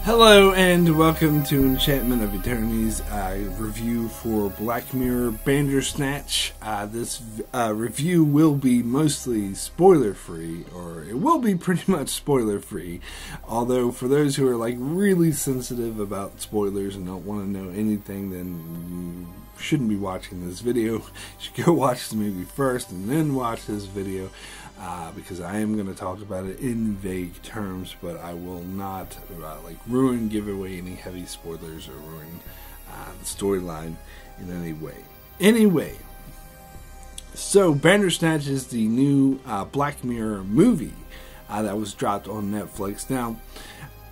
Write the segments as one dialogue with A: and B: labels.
A: Hello and welcome to Enchantment of Eternity's review for Black Mirror Bandersnatch. This review will be mostly spoiler-free, or it will be pretty much spoiler-free. Although for those who are like really sensitive about spoilers and don't want to know anything, then you shouldn't be watching this video. You should go watch the movie first and then watch this video. Because I am going to talk about it in vague terms, but I will not give away any heavy spoilers or ruin the storyline in any way. Anyway, so Bandersnatch is the new Black Mirror movie that was dropped on Netflix. Now,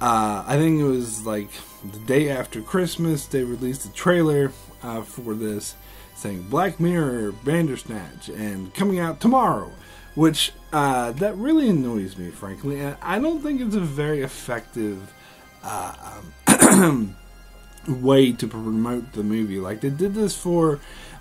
A: I think it was like the day after Christmas they released a trailer for this saying Black Mirror Bandersnatch and coming out tomorrow. Which, that really annoys me, frankly, and I don't think it's a very effective way to promote the movie. Like, they did this for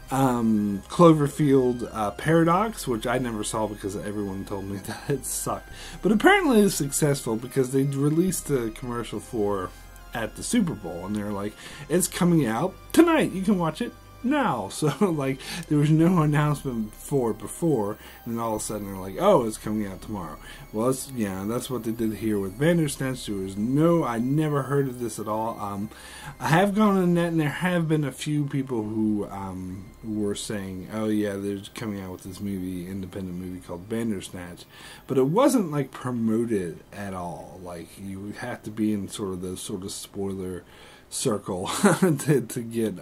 A: Cloverfield Paradox, which I never saw because everyone told me that it sucked. But apparently it's successful because they released a commercial for at the Super Bowl, and they're like, it's coming out tonight, you can watch it now. So like there was no announcement for it before, and all of a sudden they're like, oh, it's coming out tomorrow. Well, that's what they did here with Bandersnatch. There was I never heard of this at all. I have gone on the net, and there have been a few people who were saying, oh yeah, they're coming out with this independent movie called Bandersnatch, but it wasn't like promoted at all. Like, you would have to be in sort of spoiler circle to get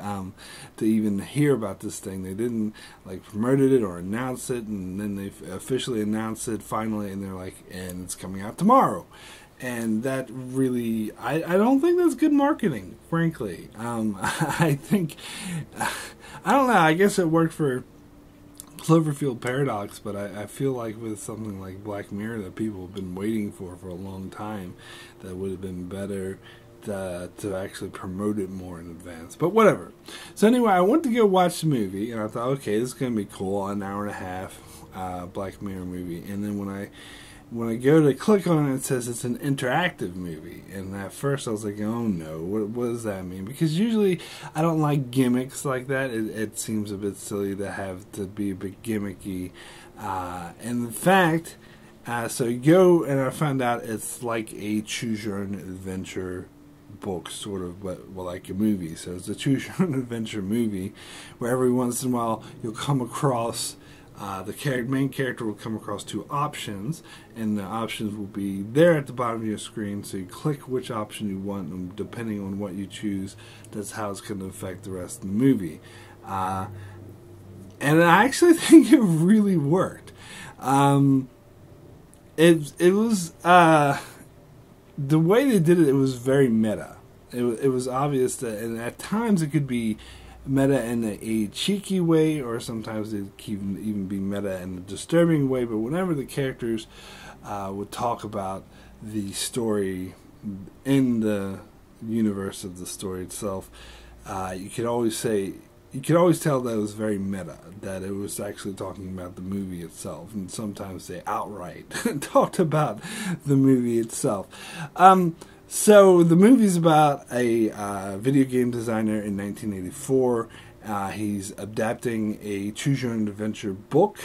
A: to even hear about this thing. They didn't like promote it or announce it, and then they officially announced it finally, and they're like, and it's coming out tomorrow. And that really, I don't think that's good marketing, frankly. I think, I don't know, I guess it worked for Cloverfield Paradox, but I feel like with something like Black Mirror that people have been waiting for a long time, that would have been better to actually promote it more in advance. But whatever. So anyway, I went to go watch the movie, and I thought, okay, this is going to be cool, an hour and a half Black Mirror movie. And then when I go to click on it, it says it's an interactive movie. And at first I was like, oh no, what does that mean? Because usually I don't like gimmicks like that. It seems a bit silly to be a bit gimmicky. And in fact, so you go, and I found out it's like a choose your own adventure book, sort of, but like a movie. So it's a choose your own adventure movie where every once in a while you'll come across the main character will come across two options, and the options will be there at the bottom of your screen, so you click which option you want, and depending on what you choose, that's how it's going to affect the rest of the movie. And I actually think it really worked. It was the way they did it. It was very meta. It was obvious that, and at times it could be meta in a cheeky way, or sometimes it could even be meta in a disturbing way. But whenever the characters would talk about the story in the universe of the story itself, you could always tell that it was very meta, that it was actually talking about the movie itself, and sometimes they outright talked about the movie itself. So the movie's about a video game designer in 1984. He's adapting a choose your own adventure book,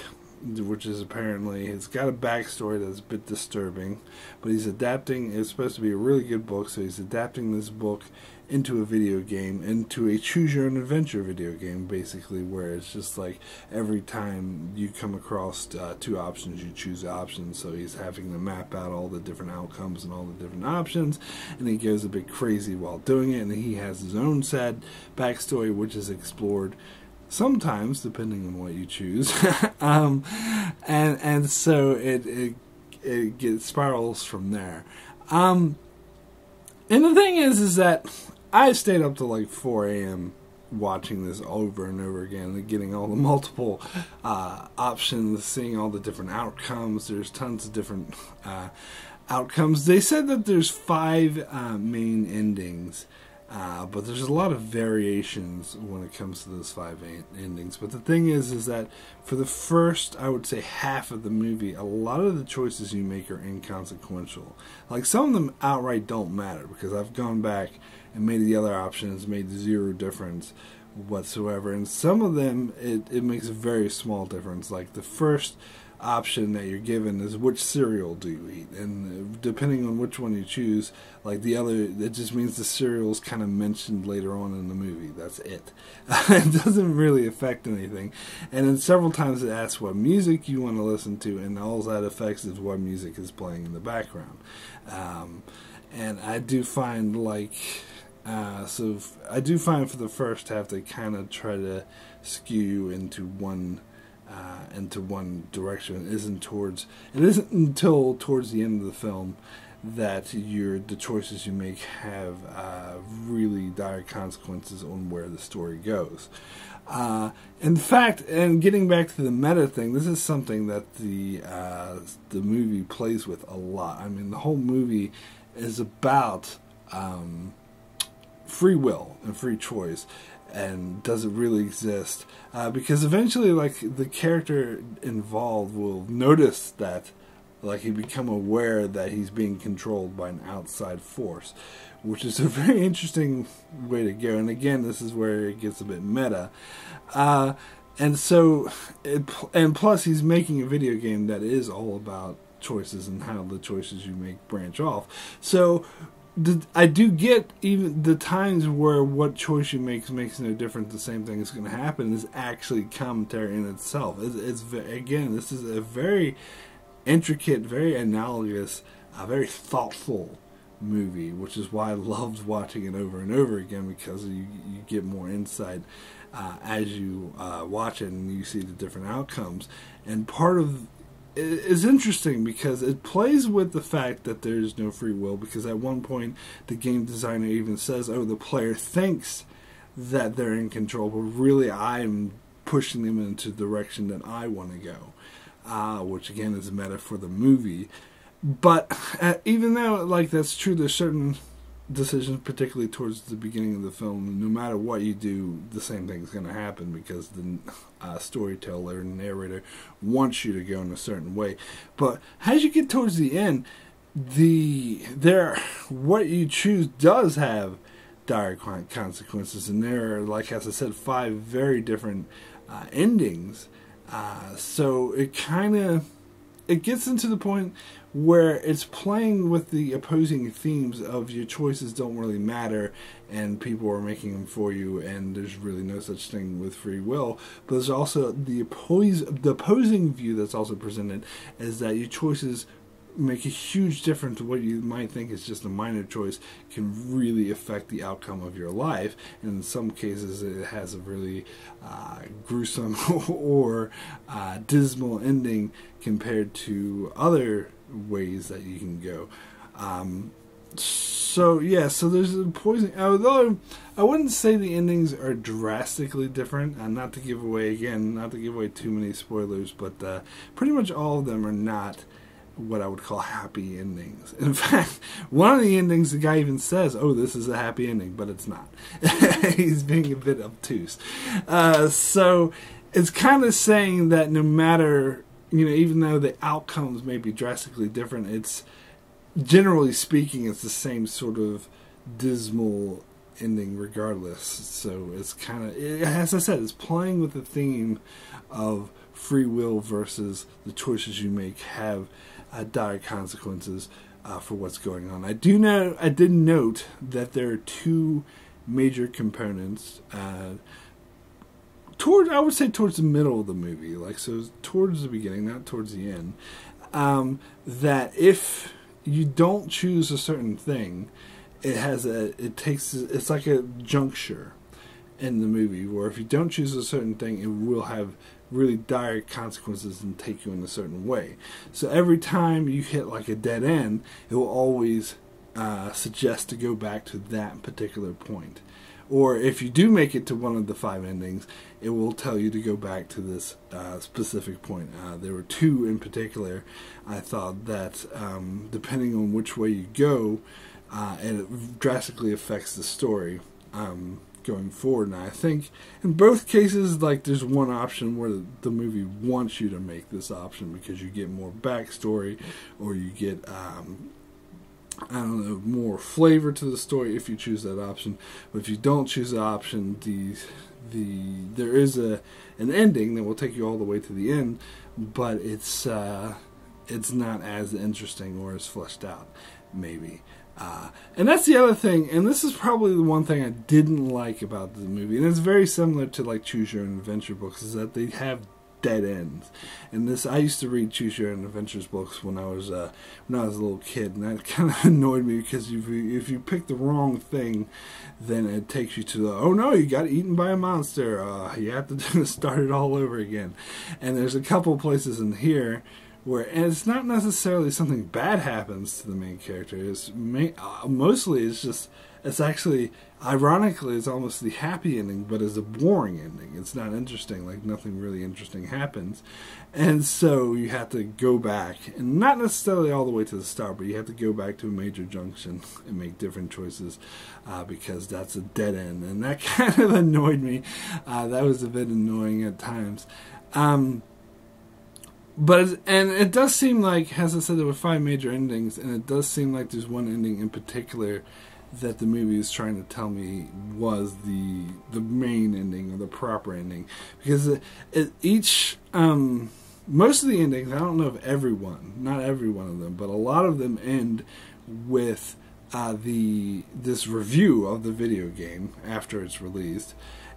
A: which is apparently, it's got a backstory that's a bit disturbing, but he's adapting, it's supposed to be a really good book, so he's adapting this book into a video game, into a choose your own adventure video game, basically, where it's just like every time you come across two options, you choose the option. So he's having to map out all the different outcomes and all the different options, and he goes a bit crazy while doing it, and he has his own sad backstory, which is explored sometimes depending on what you choose. and so it gets spirals from there. And the thing is that I stayed up till like 4 a.m. watching this over and over again, and getting all the multiple options, seeing all the different outcomes. There's tons of different outcomes. They said that there's 5 main endings But there's a lot of variations when it comes to those five endings. But the thing is that for the first, I would say, half of the movie, a lot of the choices you make are inconsequential. Like, some of them outright don't matter, because I've gone back and made the other options, made zero difference whatsoever. And some of them, it makes a very small difference. Like, the first option that you're given is which cereal do you eat, and depending on which one you choose, like the other, it just means the cereal is kind of mentioned later on in the movie. That's it. It doesn't really affect anything. And then several times it asks what music you want to listen to, and all that affects is what music is playing in the background. And I do find I do find for the first half they kind of try to skew into one direction. It isn't until towards the end of the film that the choices you make have really dire consequences on where the story goes. In fact, and getting back to the meta thing, this is something that the movie plays with a lot. I mean, the whole movie is about free will and free choice. And does it really exist? Because eventually, like, the character involved will notice that, like, he become aware that he's being controlled by an outside force, which is a very interesting way to go. And again, this is where it gets a bit meta. And plus, he's making a video game that is all about choices and how the choices you make branch off. So I do get even the times where what choice you make makes no difference. The same thing is going to happen is actually commentary in itself. Again, this is a very intricate, very analogous, very thoughtful movie, which is why I loved watching it over and over again, because you get more insight as you watch it and you see the different outcomes. And part of is interesting because it plays with the fact that there's no free will, because at one point the game designer even says, oh, the player thinks that they're in control, but really I'm pushing them into the direction that I want to go, which again is a meta for the movie. But even though, like, that's true, there's certain decisions, particularly towards the beginning of the film, no matter what you do, the same thing is going to happen, because the storyteller and narrator wants you to go in a certain way. But as you get towards the end, what you choose does have dire consequences, and there are, like, as I said, 5 very different endings. So it gets into the point where it's playing with the opposing themes of your choices don't really matter and people are making them for you, and there's really no such thing with free will. But there's also the opposing view that's also presented, is that your choices make a huge difference. What you might think is just a minor choice can really affect the outcome of your life, and in some cases it has a really gruesome or dismal ending compared to other ways that you can go. So there's a poison. Although I wouldn't say the endings are drastically different, not to give away too many spoilers, but pretty much all of them are not what I would call happy endings. In fact, one of the endings, the guy even says, oh, this is a happy ending, but it's not. He's being a bit obtuse. So it's kind of saying that no matter, even though the outcomes may be drastically different, it's, generally speaking, it's the same sort of dismal ending regardless. So it's kind of, as I said, it's playing with the theme of free will versus the choices you make have dire consequences for what's going on. I did note that there are 2 major components I would say towards the middle of the movie, so towards the beginning, not towards the end, that if you don't choose a certain thing, it's like a juncture in the movie where if you don't choose a certain thing, it will have really dire consequences and take you in a certain way. So every time you hit like a dead end, it will always suggest to go back to that particular point. Or if you do make it to one of the 5 endings, it will tell you to go back to this specific point. There were 2 in particular. I thought that depending on which way you go, and it drastically affects the story going forward. And I think in both cases, like, there's one option where the movie wants you to make this option because you get more backstory, or you get I don't know, more flavor to the story if you choose that option. But if you don't choose the option, there is an ending that will take you all the way to the end, but it's not as interesting or as fleshed out, maybe. And that's the other thing, and this is probably the one thing I didn't like about the movie, and it's very similar to like Choose Your Own Adventure books, is that they have dead ends. And this, I used to read Choose Your Own Adventures books when I was a little kid, and that kind of annoyed me because if you pick the wrong thing, then it takes you to the, oh no, you got eaten by a monster. You have to start it all over again. And there's a couple places in here where, and it's not necessarily something bad happens to the main character. Mostly it's actually, ironically, it's almost the happy ending, but it's a boring ending. It's not interesting, like nothing really interesting happens. And so you have to go back, and not necessarily all the way to the start, but you have to go back to a major junction and make different choices because that's a dead end. And that kind of annoyed me. That was a bit annoying at times. But it does seem like, as I said, there were 5 major endings, and it does seem like there's one ending in particular that the movie is trying to tell me was the main ending, or the proper ending, because most of the endings, I don't know if not every one of them, but a lot of them end with this review of the video game after it's released.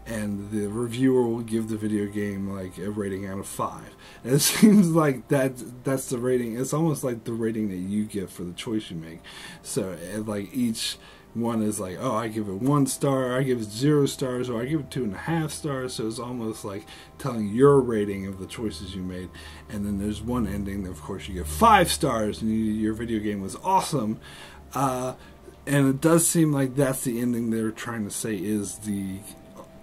A: And the reviewer will give the video game like a rating out of 5. And it seems like that's the rating. It's almost like the rating that you give for the choice you make. So like each one is like, oh, I give it 1 star, I give it 0 stars, or I give it 2.5 stars. So it's almost like telling your rating of the choices you made. And then there's one ending that, of course, you get 5 stars, and your video game was awesome. And it does seem like that's the ending they're trying to say is the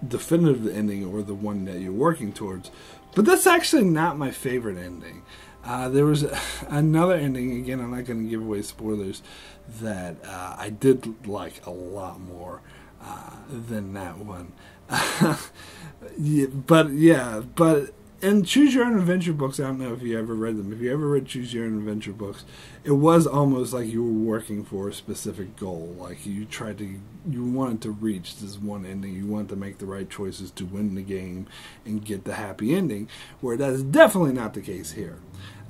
A: definitive ending, or the one that you're working towards. But that's actually not my favorite ending. There was another ending, again, I'm not going to give away spoilers, that I did like a lot more than that one. But in Choose Your Own Adventure books, I don't know if you ever read them. If you ever read Choose Your Own Adventure books, it was almost like you were working for a specific goal. Like you wanted to reach this one ending. You wanted to make the right choices to win the game and get the happy ending, where that is definitely not the case here.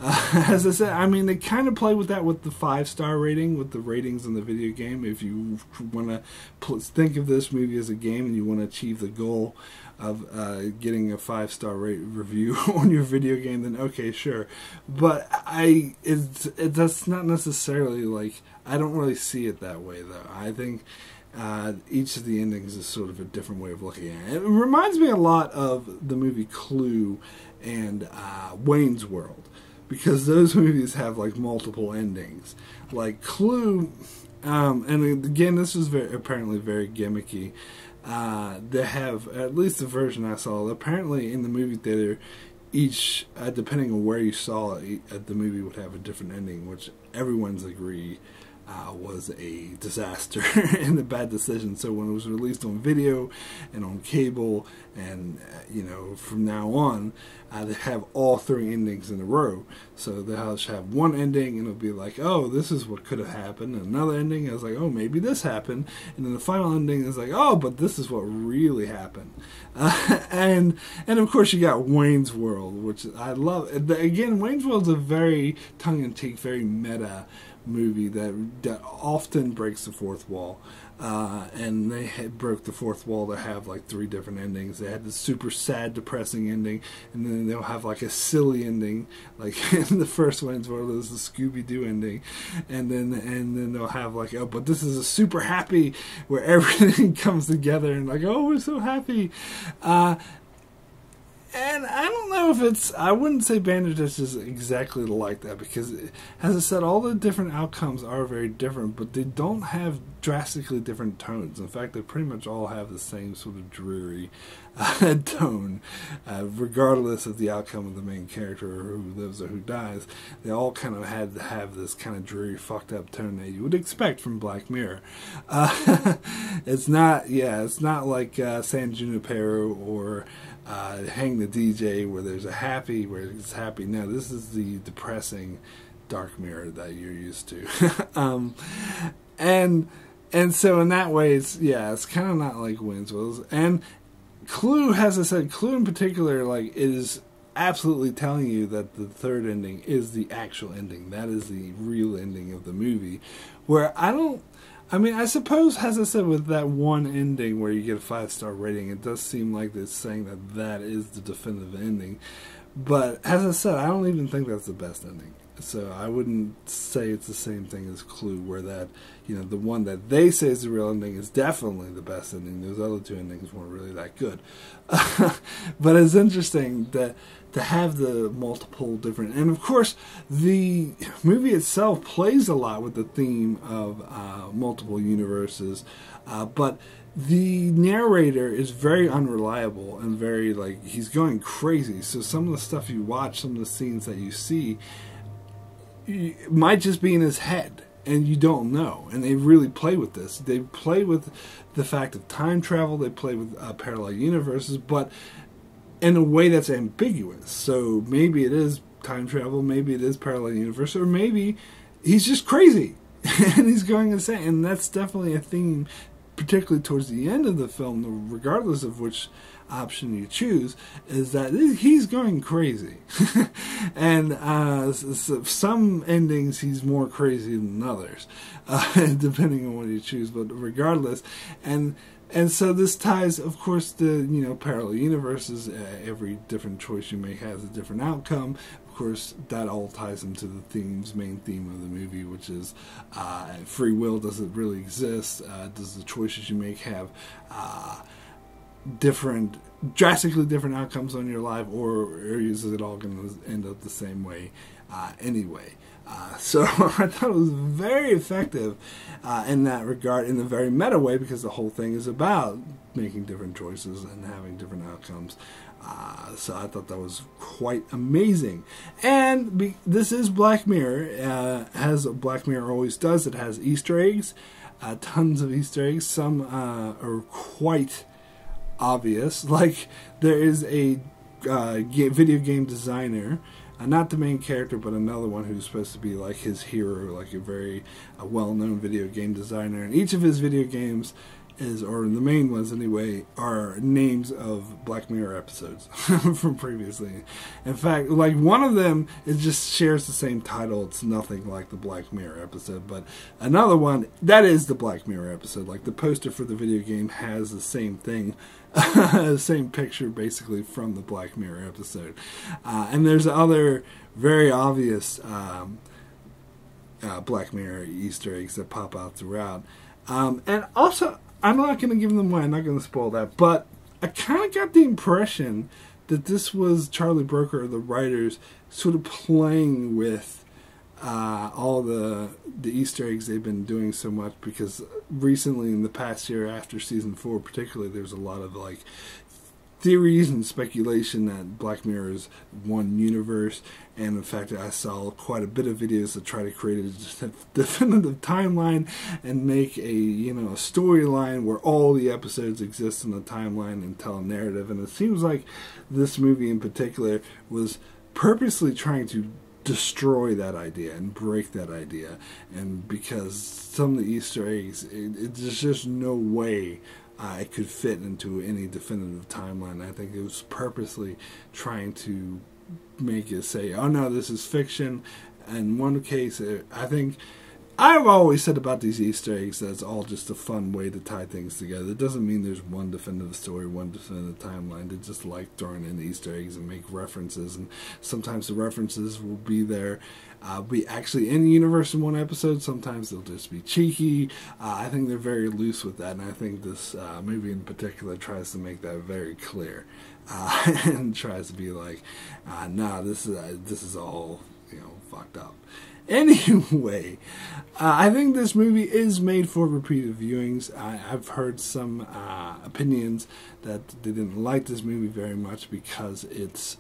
A: As I said, I mean, they kind of play with that with the 5-star rating, with the ratings in the video game. If you want to think of this movie as a game and you want to achieve the goal of getting a 5-star review on your video game, then okay, sure. But that's not necessarily like, I don't really see it that way, though. I think each of the endings is sort of a different way of looking at it. It reminds me a lot of the movie Clue and Wayne's World, because those movies have like multiple endings. Like Clue, and again, this was apparently very gimmicky. They have, at least the version I saw, apparently in the movie theater, each, depending on where you saw it, the movie would have a different ending, which everyone's agreed was a disaster and a bad decision. So when it was released on video and on cable, and from now on, they have all 3 endings in a row. So they'll have one ending, and it'll be like, oh, this is what could have happened. And another ending is like, oh, maybe this happened. And then the final ending is like, oh, but this is what really happened. And of course you got Wayne's World, which I love. Again, Wayne's World is a very tongue-in-cheek, very meta movie that often breaks the fourth wall. And they broke the fourth wall to have like 3 different endings. They had the super sad, depressing ending, and then they'll have like a silly ending, like in the first Wayne's World there's the Scooby-Doo ending, and then they'll have like, oh, but this is a super happy, where everything comes together and like, oh, we're so happy. And I don't know if I wouldn't say Bandersnatch is exactly like that, because, as I said, all the different outcomes are very different, but they don't have drastically different tones. In fact, they pretty much all have the same sort of dreary tone, regardless of the outcome of the main character or who lives or who dies. They all kind of had to have this kind of dreary, fucked up tone that you would expect from Black Mirror. It's not like San Junipero or Hang the DJ where there's where it's happy. No, this is the depressing dark mirror that you're used to. And so in that way, it's kind of not like Winswell's. And Clue, as I said, Clue in particular, like, it is absolutely telling you that the third ending is the actual ending. That is the real ending of the movie. Where I suppose, as I said, with that one ending where you get a 5-star rating, it does seem like it's saying that is the definitive ending. But as I said, I don't even think that's the best ending. So I wouldn't say it's the same thing as Clue, where that, the one that they say is the real ending is definitely the best ending. Those other two endings weren't really that good. But it's interesting that to have the multiple different, and of course the movie itself plays a lot with the theme of multiple universes, but the narrator is very unreliable and very, like, he's going crazy. So some of the stuff you watch, some of the scenes that you see, might just be in his head, and you don't know. And they really play with this. They play with the fact of time travel. They play with parallel universes, but in a way that's ambiguous. So maybe it is time travel, maybe it is parallel universe, or maybe he's just crazy and he's going insane. And that's definitely a theme, particularly towards the end of the film, regardless of which option you choose, is that he's going crazy. And some endings he's more crazy than others, depending on what you choose, but regardless. And so this ties, of course, the parallel universes. Every different choice you make has a different outcome. Of course, that all ties into the main theme of the movie, which is free will. Does it really exist? Does the choices you make have drastically different outcomes on your life, or is it all going to end up the same way anyway? So I thought it was very effective in that regard, in a very meta way, because the whole thing is about making different choices and having different outcomes. So I thought that was quite amazing. And this is Black Mirror, as Black Mirror always does. It has Easter eggs, tons of Easter eggs. Some are quite obvious. Like, there is a video game designer, not the main character, but another one who's supposed to be like his hero, like a very well-known video game designer. And each of his video games or the main ones anyway, are names of Black Mirror episodes from previously. In fact, like, one of them, it just shares the same title. It's nothing like the Black Mirror episode, but another one, that is the Black Mirror episode. Like, the poster for the video game has the same thing, the same picture basically from the Black Mirror episode. And there's other very obvious Black Mirror Easter eggs that pop out throughout. And also, I'm not going to give them away, I'm not going to spoil that, but I kind of got the impression that this was Charlie Brooker, the writers, sort of playing with all the Easter eggs they've been doing so much, because recently, in the past year, after season 4 particularly, there's a lot of, like, theories and speculation that Black Mirror is one universe, and in fact I saw quite a bit of videos that try to create a definitive timeline and make a storyline where all the episodes exist in the timeline and tell a narrative. And it seems like this movie in particular was purposely trying to destroy that idea and break that idea, and because some of the Easter eggs, there's just no way it could fit into any definitive timeline. I think it was purposely trying to make it say, oh no, this is fiction. In one case, I think I've always said about these Easter eggs that it's all just a fun way to tie things together. It doesn't mean there's one definitive story, one definitive timeline. They just like throwing in Easter eggs and make references, and sometimes the references will be there, be actually in the universe in one episode. Sometimes they'll just be cheeky. I think they're very loose with that, and I think this movie in particular tries to make that very clear, and tries to be like, nah, this is all fucked up. Anyway, I think this movie is made for repeated viewings. I've heard some opinions that they didn't like this movie very much because it's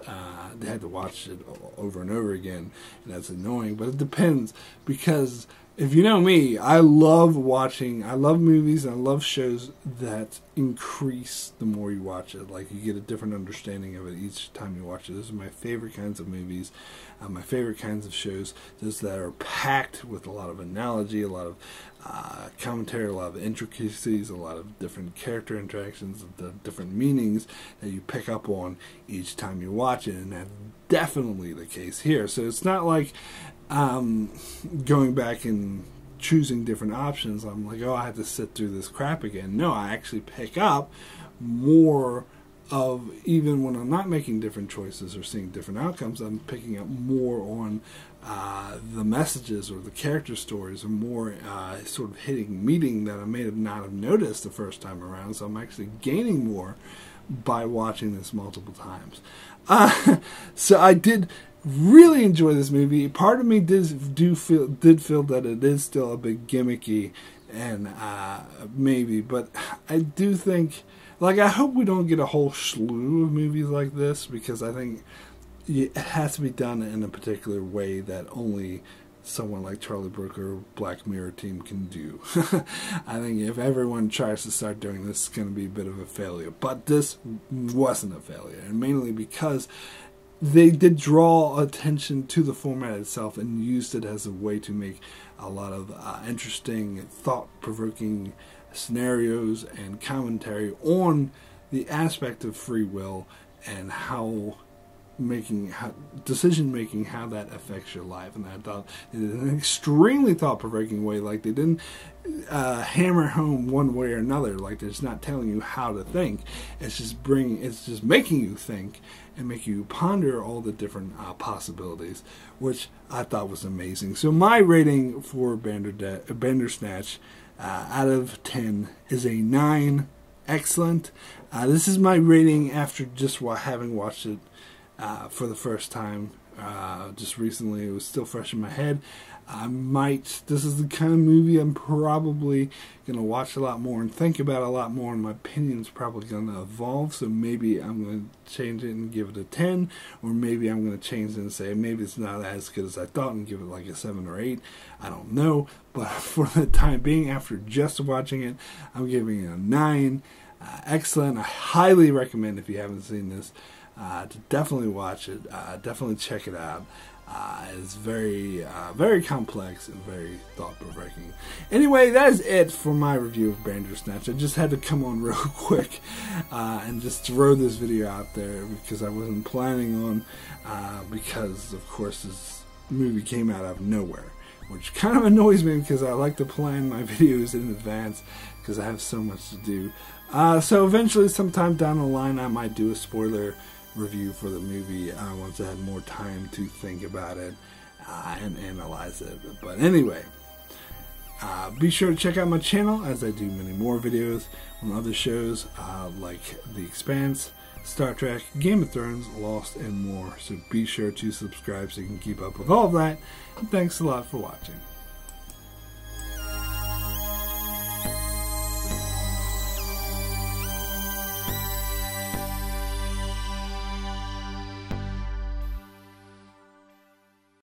A: they had to watch it over and over again, and that's annoying. But it depends, because if you know me, I love movies and I love shows that increase the more you watch it. Like, you get a different understanding of it each time you watch it. Those are my favorite kinds of movies, my favorite kinds of shows. Those that are packed with a lot of analogy, a lot of commentary, a lot of intricacies, a lot of different character interactions, the different meanings that you pick up on each time you watch it. And that's definitely the case here. So it's not like going back and choosing different options. I'm like, oh, I have to sit through this crap again. No, I actually pick up more of, even when I'm not making different choices or seeing different outcomes, I'm picking up more on the messages or the character stories, or more sort of meaning that I may have not have noticed the first time around. So I'm actually gaining more by watching this multiple times. So I did really enjoy this movie. Part of me did feel that it is still a bit gimmicky, and maybe, but I do think, like, I hope we don't get a whole slew of movies like this, because I think it has to be done in a particular way that only someone like Charlie Brooker or Black Mirror team can do. I think if everyone tries to start doing this, it's going to be a bit of a failure. But this wasn't a failure, and mainly because they did draw attention to the format itself and used it as a way to make a lot of interesting, thought-provoking scenarios and commentary on the aspect of free will and decision making, how that affects your life. And I thought it is an extremely thought-provoking way. Like, they didn't hammer home one way or another. Like, they're just not telling you how to think. It's just making you think and make you ponder all the different possibilities, which I thought was amazing. So my rating for Bandersnatch out of 10 is a 9. Excellent. This is my rating after just having watched it for the first time just recently. It was still fresh in my head. This is the kind of movie I'm probably going to watch a lot more and think about a lot more, and my opinion's probably going to evolve. So maybe I'm going to change it and give it a 10, or maybe I'm going to change it and say maybe it's not as good as I thought and give it like a 7 or 8. I don't know, but for the time being, after just watching it, I'm giving it a 9. Excellent. I highly recommend, if you haven't seen this, to definitely watch it. Definitely check it out. It's very, very complex and very thought-provoking. Anyway, that is it for my review of Bandersnatch. I just had to come on real quick and just throw this video out there, because I wasn't planning on, because of course this movie came out of nowhere, which kind of annoys me, because I like to plan my videos in advance because I have so much to do. So eventually, sometime down the line, I might do a spoiler review for the movie once I had more time to think about it and analyze it. But anyway, be sure to check out my channel, as I do many more videos on other shows like The Expanse, Star Trek, Game of Thrones, Lost, and more. So be sure to subscribe so you can keep up with all of that. And thanks a lot for watching.